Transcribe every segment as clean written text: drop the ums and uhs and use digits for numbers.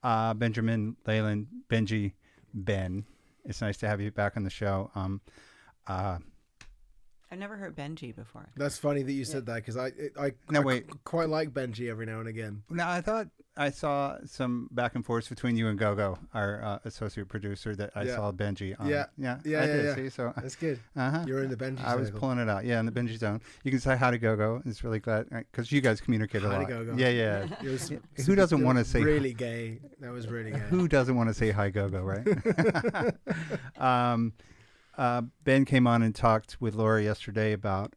Benjamin, Leyland, Benji, Ben. It's nice to have you back on the show. Uh, I've never heard Benji before. That's funny that you said that, because I quite like Benji every now and again. Now, I thought I saw some back and forth between you and Gogo, our associate producer, that I saw Benji on. Yeah. I did. Yeah. See, so That's good. uh-huh. You're in the Benji I was circle. pulling it out. Yeah, in the Benji zone. You can say hi to Gogo. It's really glad because you guys communicate a Hi to lot. Gogo. Yeah. It was Who doesn't want to say really gay? That was really gay. Who doesn't want to say hi, Gogo, right? Ben came on and talked with Laura yesterday about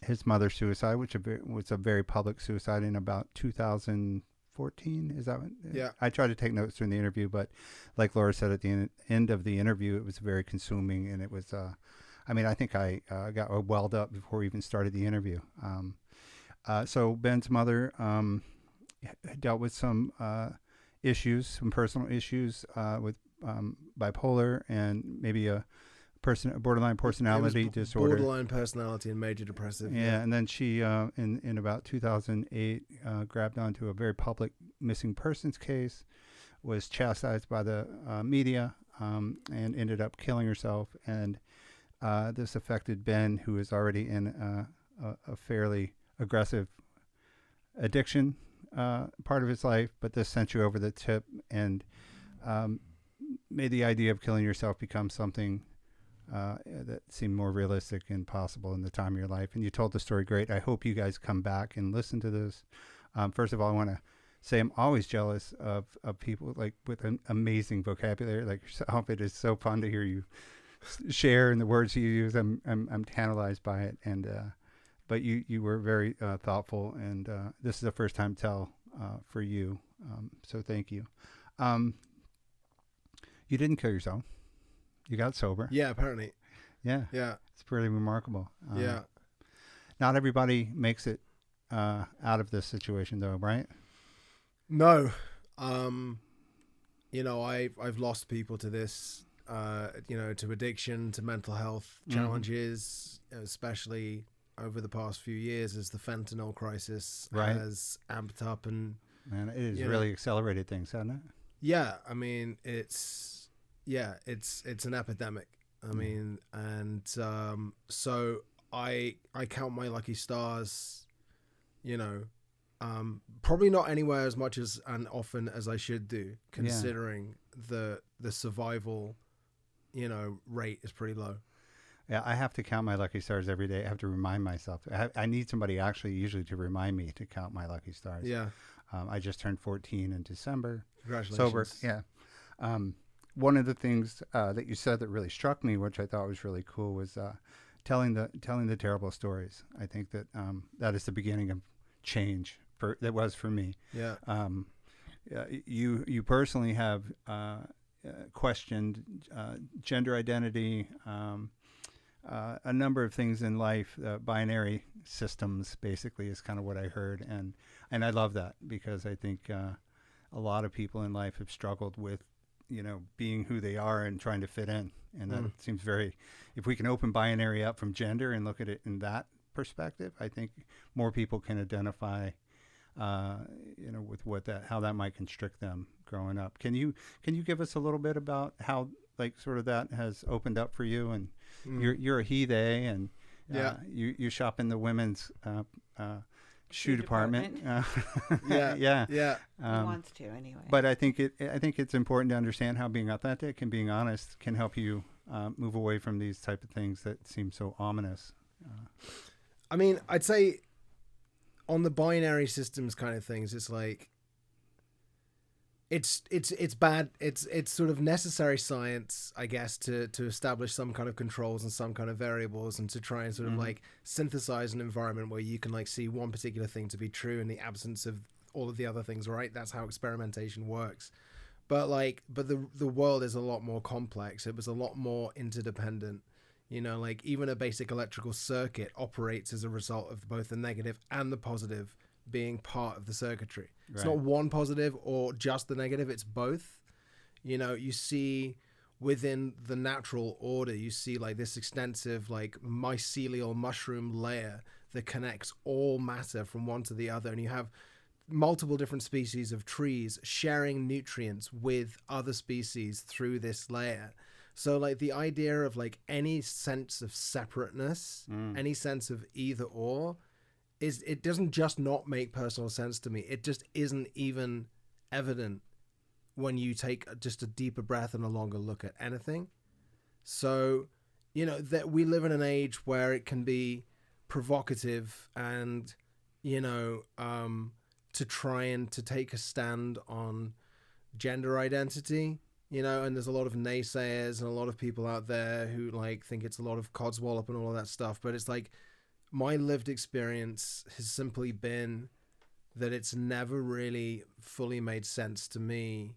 his mother's suicide, which was a very public suicide in about 2014. Is that what? Yeah. I tried to take notes during the interview, but like Laura said at the end of the interview, it was very consuming, and it was. I think I got welled up before we even started the interview. So Ben's mother dealt with some issues, some personal issues with bipolar and maybe a borderline personality disorder. Borderline personality and major depressive. Yeah, and then she, in about 2008, grabbed onto a very public missing persons case, was chastised by the media, and ended up killing herself. And this affected Ben, who is already in a fairly aggressive addiction part of his life, but this sent you over the tip and made the idea of killing yourself become something that seemed more realistic and possible in the time of your life. And you told the story great. I hope you guys come back and listen to this. First of all, I want to say I'm always jealous of people like with an amazing vocabulary like yourself. It is so fun to hear you share and the words you use. I'm tantalized by it. And but you were very thoughtful, and this is a first time tell for you. So thank you. You didn't kill yourself. You got sober. Yeah, apparently. Yeah. It's pretty remarkable. Yeah. Not everybody makes it out of this situation, though, right? No. I've lost people to this, to addiction, to mental health challenges, especially over the past few years as the fentanyl crisis has amped up. And man, it has really accelerated things, hasn't it? Yeah. I mean, it's an epidemic. I mean, and so I count my lucky stars, probably not anywhere as much as and often as I should do, considering the survival, rate is pretty low. Yeah, I have to count my lucky stars every day. I have to remind myself. I need somebody actually usually to remind me to count my lucky stars. Yeah. I just turned 14 in December. Congratulations. Sober. Yeah. One of the things that you said that really struck me, which I thought was really cool, was telling the terrible stories. I think that that is the beginning of change. That was for me. Yeah. You personally have questioned gender identity, a number of things in life. Binary systems basically is kind of what I heard, and I love that because I think a lot of people in life have struggled with being who they are and trying to fit in. And that seems if we can open binary up from gender and look at it in that perspective, I think more people can identify, with how that might constrict them growing up. Can you give us a little bit about how sort of that has opened up for you? And you're a he, they, and you shop in the women's shoe department. Yeah. He wants to anyway. But I think it's important to understand how being authentic and being honest can help you move away from these type of things that seem so ominous. I mean, I'd say on the binary systems kind of things, it's like it's bad. It's sort of necessary science, I guess, to establish some kind of controls and some kind of variables, and to try and sort of synthesize an environment where you can see one particular thing to be true in the absence of all of the other things, right? That's how experimentation works. But the world is a lot more complex. It was a lot more interdependent. Even a basic electrical circuit operates as a result of both the negative and the positive being part of the circuitry. It's not one positive or just the negative, it's both. You see within the natural order, you see this extensive mycelial mushroom layer that connects all matter from one to the other, and you have multiple different species of trees sharing nutrients with other species through this layer. So like the idea of like any sense of separateness, any sense of either or, it doesn't just not make personal sense to me. It just isn't even evident when you take just a deeper breath and a longer look at anything. So, you know, that we live in an age where it can be provocative and, you know, to try and to take a stand on gender identity, you know, and there's a lot of naysayers and a lot of people out there who like think it's a lot of codswallop and all of that stuff. But it's like, my lived experience has simply been that it's never really fully made sense to me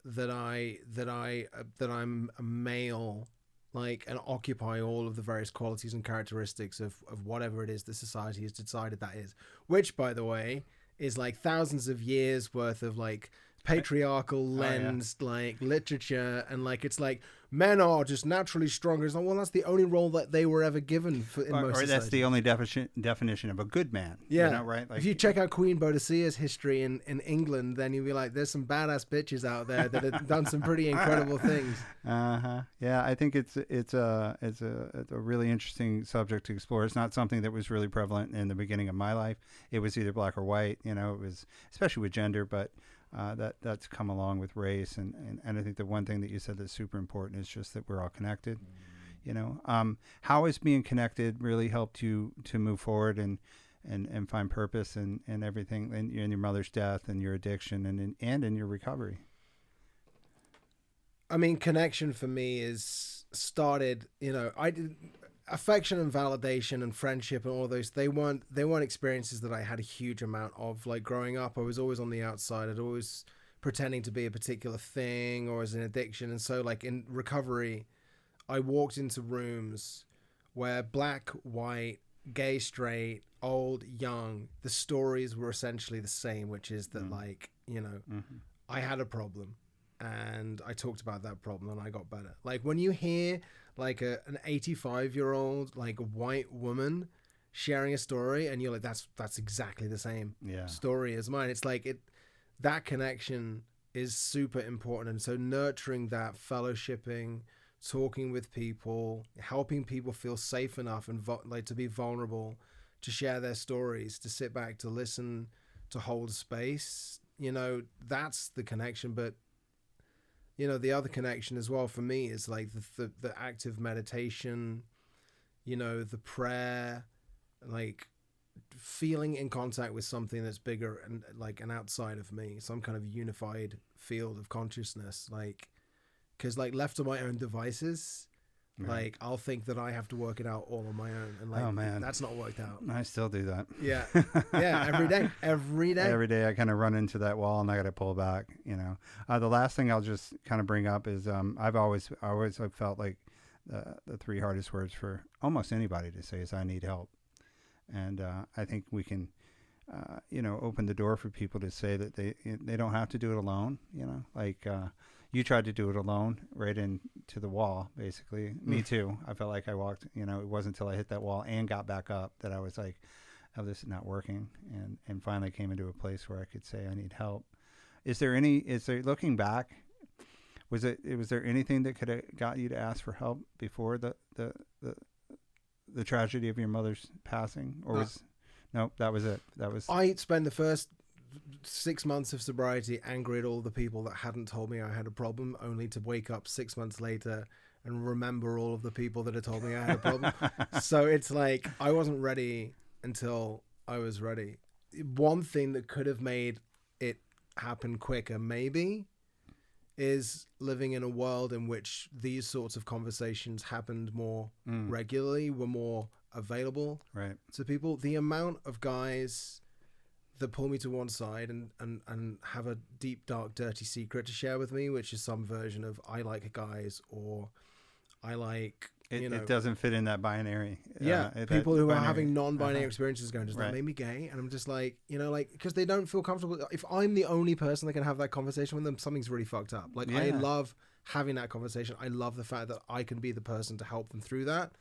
that I'm a male, like, and occupy all of the various qualities and characteristics of whatever it is that society has decided that is, which, by the way, is like thousands of years worth of like patriarchal lensed like literature, and like it's like men are just naturally stronger. It's like, well, that's the only role that they were ever given in most societies. Or that's the only definition of a good man. Yeah, you know, right? Like, if you check out Queen Boadicea's history in England, then you'll be like, there's some badass bitches out there that have done some pretty incredible things. Yeah, I think it's a really interesting subject to explore. It's not something that was really prevalent in the beginning of my life. It was either black or white. You know, it was especially with gender, but that's come along with race, and I think the one thing that you said that's super important is just that we're all connected. You know, how has being connected really helped you to move forward and find purpose and everything in your mother's death and your addiction and in your recovery? I mean, connection for me is started, you know, affection and validation and friendship and all those, they weren't experiences that I had a huge amount of. Like growing up, I was always on the outside. I'd always pretending to be a particular thing or as an addiction. And so like in recovery, I walked into rooms where black, white, gay, straight, old, young, the stories were essentially the same, which is that like, you know, I had a problem and I talked about that problem and I got better. Like when you hear like an 85-year-old like white woman sharing a story and you're like, that's exactly the same story as mine. It's like that connection is super important. And so nurturing that, fellowshipping, talking with people, helping people feel safe enough and like to be vulnerable, to share their stories, to sit back, to listen, to hold space, you know, that's the connection. But you know, the other connection as well for me is like the active meditation, you know, the prayer, like feeling in contact with something that's bigger and like an outside of me, some kind of unified field of consciousness. Like, because like left to my own devices, like I'll think that I have to work it out all on my own, and like, oh man, that's not worked out. I still do that. Yeah, every day. I kind of run into that wall and I got to pull back. You know, the last thing I'll just kind of bring up is I've always felt like the three hardest words for almost anybody to say is I need help, and I think we can, you know, open the door for people to say that they don't have to do it alone. You know, like. You tried to do it alone, right into the wall, basically. Me too. I felt like I walked, you know, it wasn't until I hit that wall and got back up that I was like, oh, this is not working. And finally came into a place where I could say I need help. Is there looking back, was there anything that could have got you to ask for help before the tragedy of your mother's passing? Or no, that was it. I spent the first 6 months of sobriety angry at all the people that hadn't told me I had a problem, only to wake up 6 months later and remember all of the people that had told me I had a problem. So it's like I wasn't ready until I was ready. One thing that could have made it happen quicker maybe is living in a world in which these sorts of conversations happened more regularly, were more available to people. The amount of guys that pull me to one side and have a deep, dark, dirty secret to share with me, which is some version of I like guys or I like, you know. It doesn't fit in that binary. Yeah, people who are having non-binary experiences going, just that made me gay. And I'm just like, you know, like, because they don't feel comfortable. If I'm the only person that can have that conversation with them, something's really fucked up. Like, I love having that conversation. I love the fact that I can be the person to help them through that.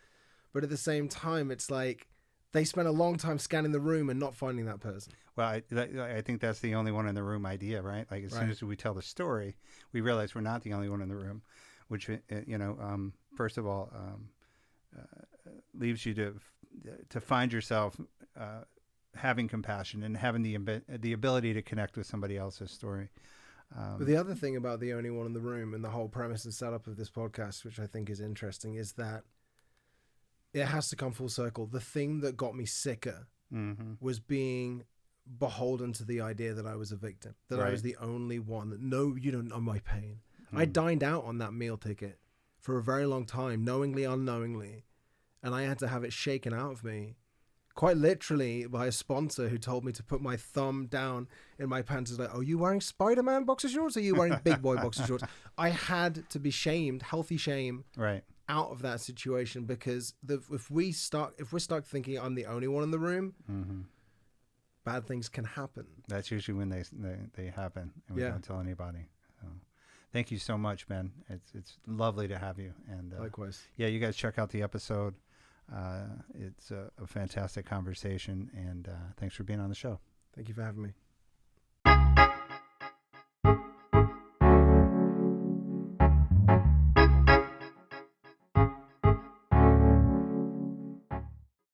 But at the same time, it's like, they spent a long time scanning the room and not finding that person. Well, I think that's the only one in the room idea, right? Like as soon as we tell the story, we realize we're not the only one in the room, which, first of all, leaves you to find yourself having compassion and having the ability to connect with somebody else's story. But the other thing about the only one in the room and the whole premise and setup of this podcast, which I think is interesting, is that it has to come full circle. The thing that got me sicker was being beholden to the idea that I was a victim, that I was the only one, that no, you don't know my pain. I dined out on that meal ticket for a very long time, knowingly, unknowingly, and I had to have it shaken out of me, quite literally, by a sponsor who told me to put my thumb down in my pants. Like, are you wearing Spider-Man boxer shorts or are you wearing big boy boxer shorts? I had to be shamed, healthy shame, out of that situation, because if we're stuck thinking I'm the only one in the room, bad things can happen. That's usually when they happen, and we don't tell anybody. So, thank you so much, Ben. It's lovely to have you. And likewise. Yeah, you guys check out the episode. It's a fantastic conversation, and thanks for being on the show. Thank you for having me.